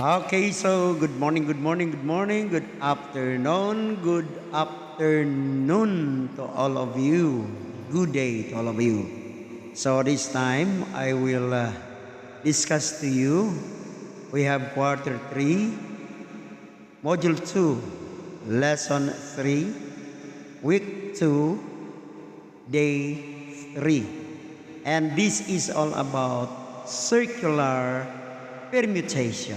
Okay, so good morning, good morning, good morning, good afternoon to all of you. Good day to all of you. So this time I will discuss to you. We have quarter 3, module 2, lesson 3, week 2, day 3. And this is all about circular permutation.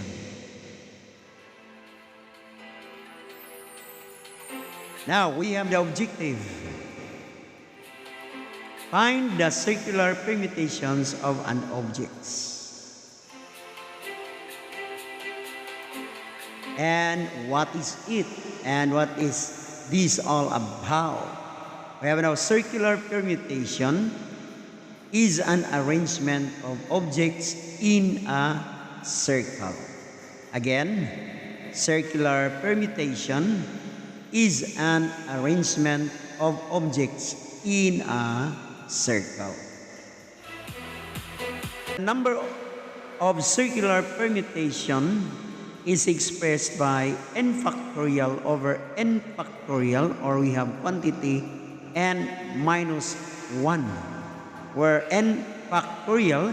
Now we have the objective. Find the circular permutations of an object. And what is it? And what is this all about? We have now circular permutation is an arrangement of objects in a circle. Again, circular permutation is an arrangement of objects in a circle. The number of circular permutation is expressed by n factorial over n factorial, or we have quantity n minus 1, where n factorial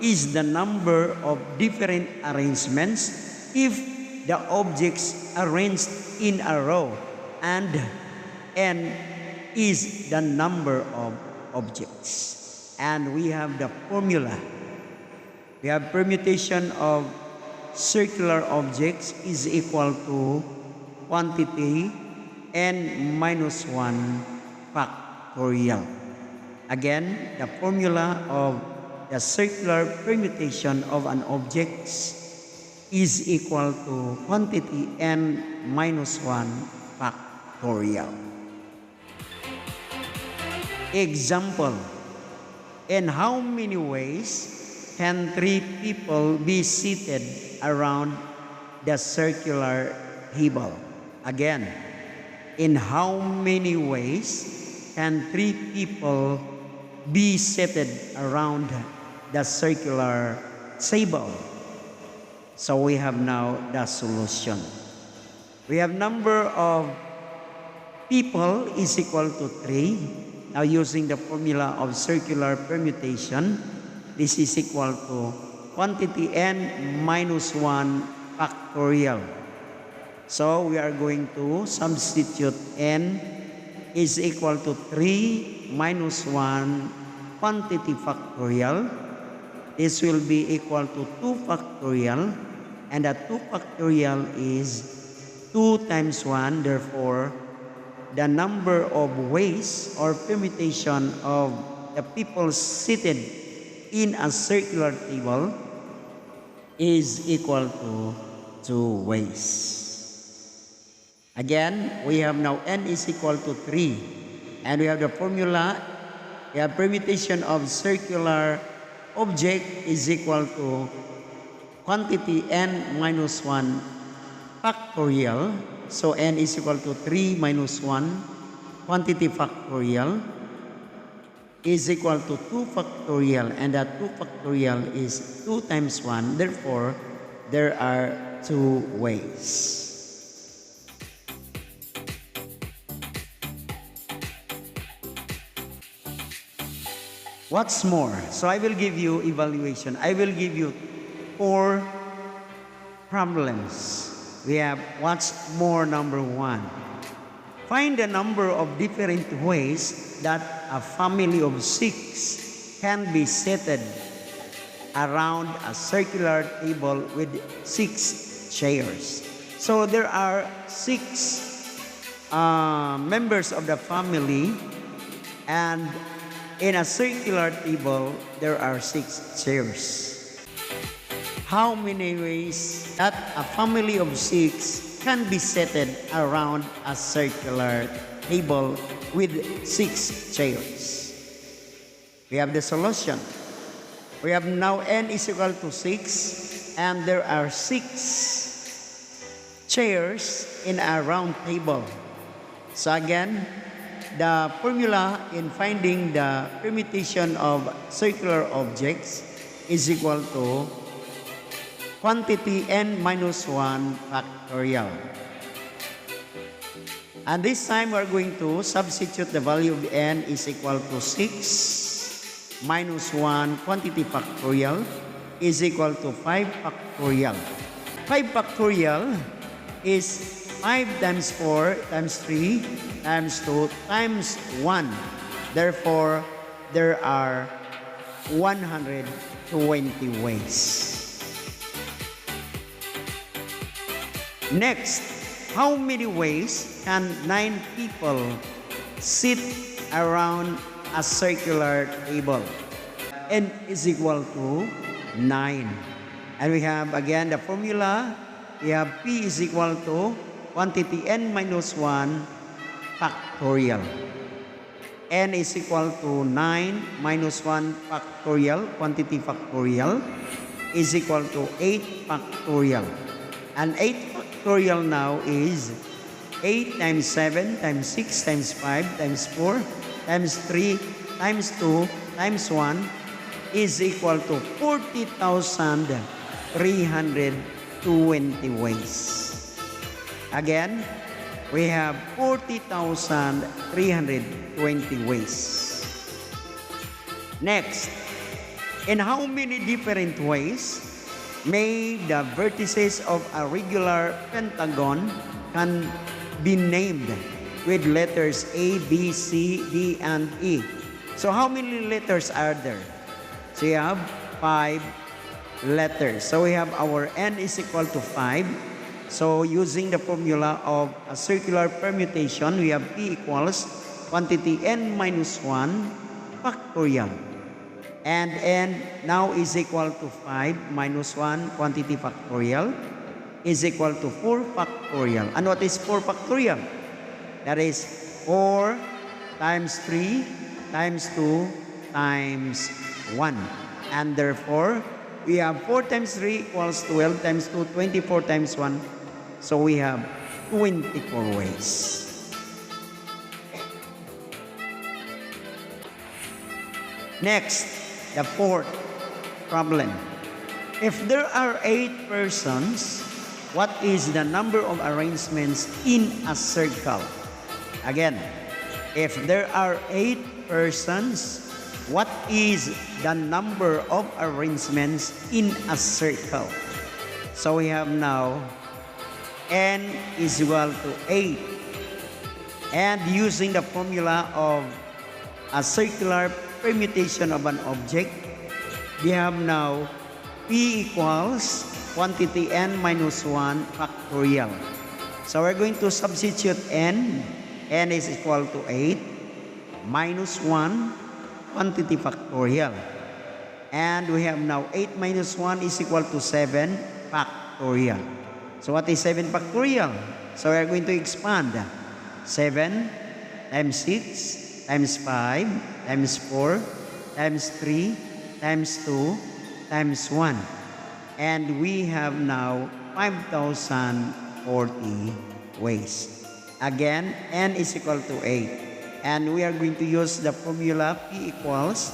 is the number of different arrangements if the objects arranged in a row, and n is the number of objects. And we have the formula. We have permutation of circular objects is equal to quantity n minus 1 factorial. Again, the formula of the circular permutation of an object is equal to quantity n minus 1 factorial. Example: in how many ways can 3 people be seated around the circular table? Again, in how many ways can 3 people be seated around the circular table? So we have now the solution. We have number of people is equal to 3. Now using the formula of circular permutation, this is equal to quantity n minus 1 factorial. So we are going to substitute n is equal to 3 minus 1 quantity factorial. This will be equal to 2 factorial, and that 2 factorial is 2 times 1. Therefore, the number of ways or permutation of the people seated in a circular table is equal to 2 ways. Again, we have now n is equal to 3, and we have the formula. We have permutation of circular object is equal to quantity n minus 1 factorial. So n is equal to 3 minus 1 quantity factorial is equal to 2 factorial, and that 2 factorial is 2 times 1. Therefore, there are 2 ways. What's more? So I will give you evaluation. I will give you 4 problems. We have what's more number 1. Find the number of different ways that a family of 6 can be seated around a circular table with 6 chairs. So there are 6 members of the family, and in a circular table there are 6 chairs. How many ways that a family of 6 can be seated around a circular table with 6 chairs? We have the solution. We have now n is equal to 6, and there are 6 chairs in a round table. So again, the formula in finding the permutation of circular objects is equal to quantity n minus 1 factorial. And this time we're going to substitute the value of n is equal to 6 minus 1 quantity factorial is equal to 5 factorial. 5 factorial is 5 times 4 times 3 times 2 times 1. Therefore, there are 120 ways. Next, how many ways can 9 people sit around a circular table? N is equal to 9. And we have again the formula. We have P is equal to quantity n minus 1 factorial. N is equal to 9 minus 1 factorial, quantity factorial, is equal to 8 factorial. And 8 factorial now is 8 times 7 times 6 times 5 times 4 times 3 times 2 times 1 is equal to 40,320 ways. Again, we have 40,320 ways. Next, in how many different ways may the vertices of a regular pentagon can be named with letters A, B, C, D, and E? So how many letters are there? So you have 5 letters. So we have our n is equal to 5. So using the formula of a circular permutation, we have P equals quantity n minus 1 factorial. And n now is equal to 5 minus 1 quantity factorial is equal to 4 factorial. And what is 4 factorial? That is 4 times 3 times 2 times 1. And therefore, we have 4 times 3 equals 12 times 2, 24 times 1. So we have 24 ways. Next, the fourth problem. If there are 8 persons, what is the number of arrangements in a circle? Again, if there are 8 persons, what is the number of arrangements in a circle? So we have now n is equal to 8. And using the formula of a circular permutation of an object, we have now P equals quantity n minus 1 factorial. So we're going to substitute n. N is equal to 8 minus 1 quantity factorial. And we have now 8 minus 1 is equal to 7 factorial. So what is 7 factorial? So we are going to expand. 7 times 6 times 5 times 4 times 3 times 2 times 1. And we have now 5,040 ways. Again, n is equal to 8. And we are going to use the formula P equals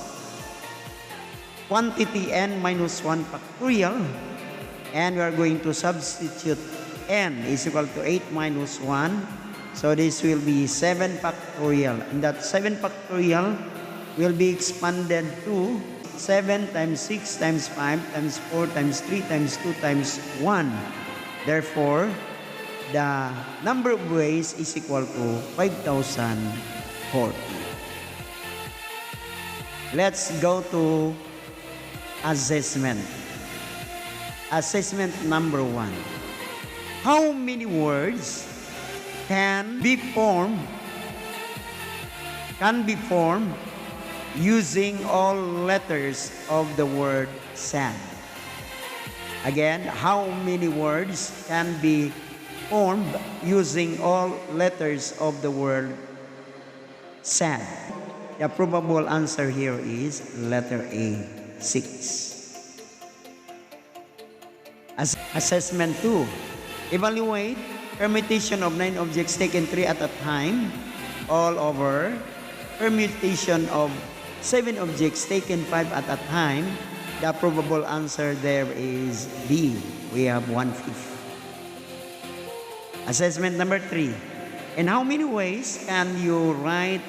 quantity n minus 1 factorial. And we are going to substitute n is equal to 8 minus 1. So this will be 7 factorial. And that 7 factorial will be expanded to 7 times 6 times 5 times 4 times 3 times 2 times 1. Therefore, the number of ways is equal to 5,040. Let's go to assessment. Assessment number 1. How many words can be formed using all letters of the word sad? Again, how many words can be formed using all letters of the word sad? The probable answer here is letter A, 6. Assessment 2. Evaluate permutation of 9 objects taken 3 at a time all over permutation of 7 objects taken 5 at a time The probable answer there is B. We have 1/5. Assessment number 3. In how many ways can you write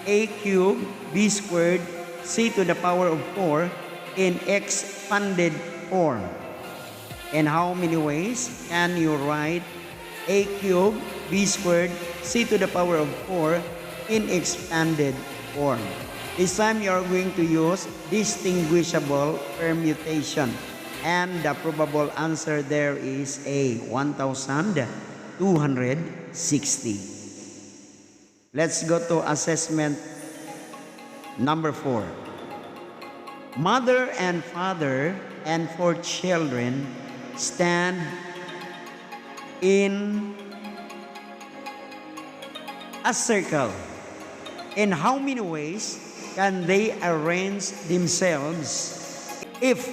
a cubed, b squared, c to the power of 4 in expanded form? In how many ways can you write a cubed, b squared, c to the power of 4 in expanded form? This time you are going to use distinguishable permutation. And the probable answer there is A, 1,260. Let's go to assessment number 4. Mother and father and 4 children stand in a circle. In how many ways can they arrange themselves if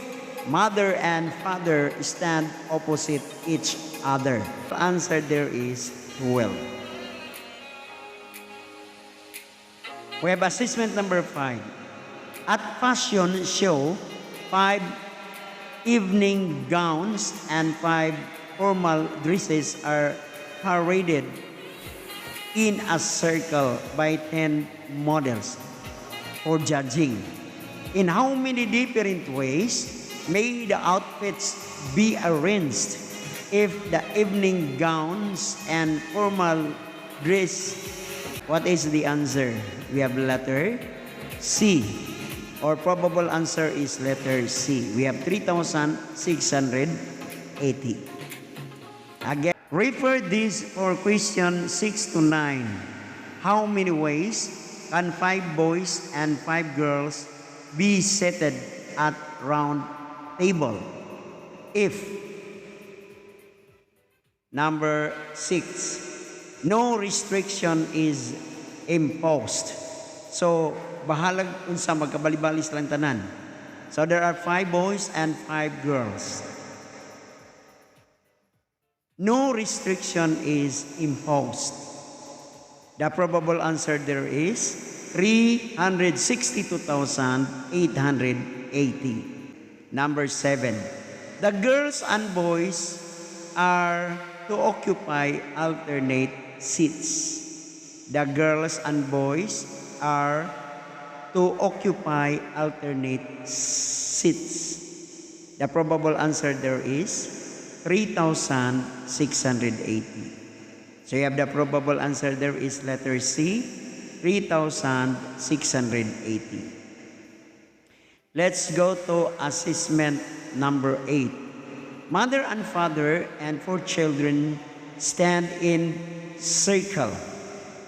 mother and father stand opposite each other? The answer there is 12. We have assessment number 5. At fashion show, 5 evening gowns and 5 formal dresses are paraded in a circle by 10 models for judging. In how many different ways may the outfits be arranged if the evening gowns and formal dress? What is the answer? We have letter C, or probable answer is letter C. We have 3,680. Again, refer this for question 6 to 9. How many ways can 5 boys and 5 girls be seated at round table if number 6, no restriction is imposed? So bahalag unsa magkabali-balis lang tanan. So there are 5 boys and 5 girls. No restriction is imposed. The probable answer there is 362,880. Number 7. The girls and boys are to occupy alternate seats. The girls and boys are to occupy alternate seats. The probable answer there is 3,680. So you have the probable answer there is letter C, 3,680. Let's go to assessment number 8. Mother and father and 4 children stand in circle.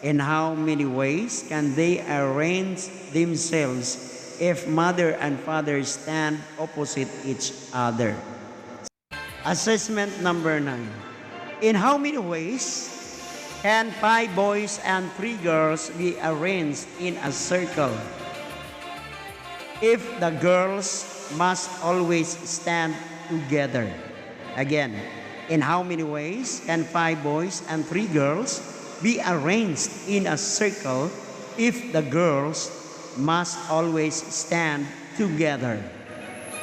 In how many ways can they arrange themselves if mother and father stand opposite each other? Assessment number 9. In how many ways can 5 boys and 3 girls be arranged in a circle if the girls must always stand together? Again, in how many ways can 5 boys and 3 girls be arranged in a circle if the girls must always stand together?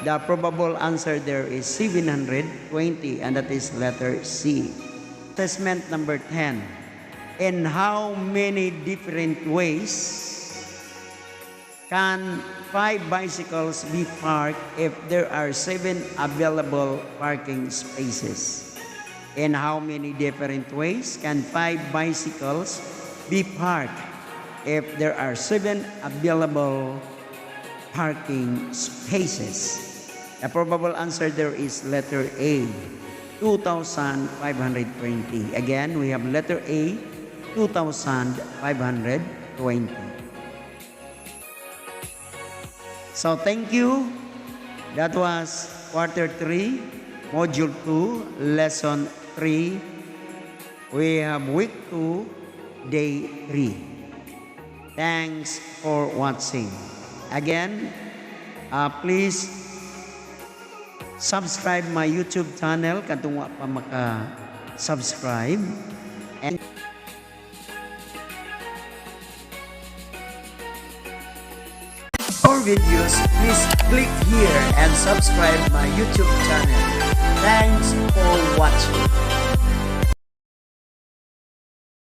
The probable answer there is 720, and that is letter C. Assessment number 10. In how many different ways can 5 bicycles be parked if there are 7 available parking spaces? In how many different ways can 5 bicycles be parked if there are 7 available parking spaces? The probable answer there is letter A, 2,520. Again, we have letter A, 2,520. So thank you. That was quarter 3, module 2, lesson 3. We have week 2, day 3. Thanks for watching. Again, please subscribe my YouTube channel katong wa pa maka-subscribe. And videos, please click here and subscribe my YouTube channel. Thanks for watching.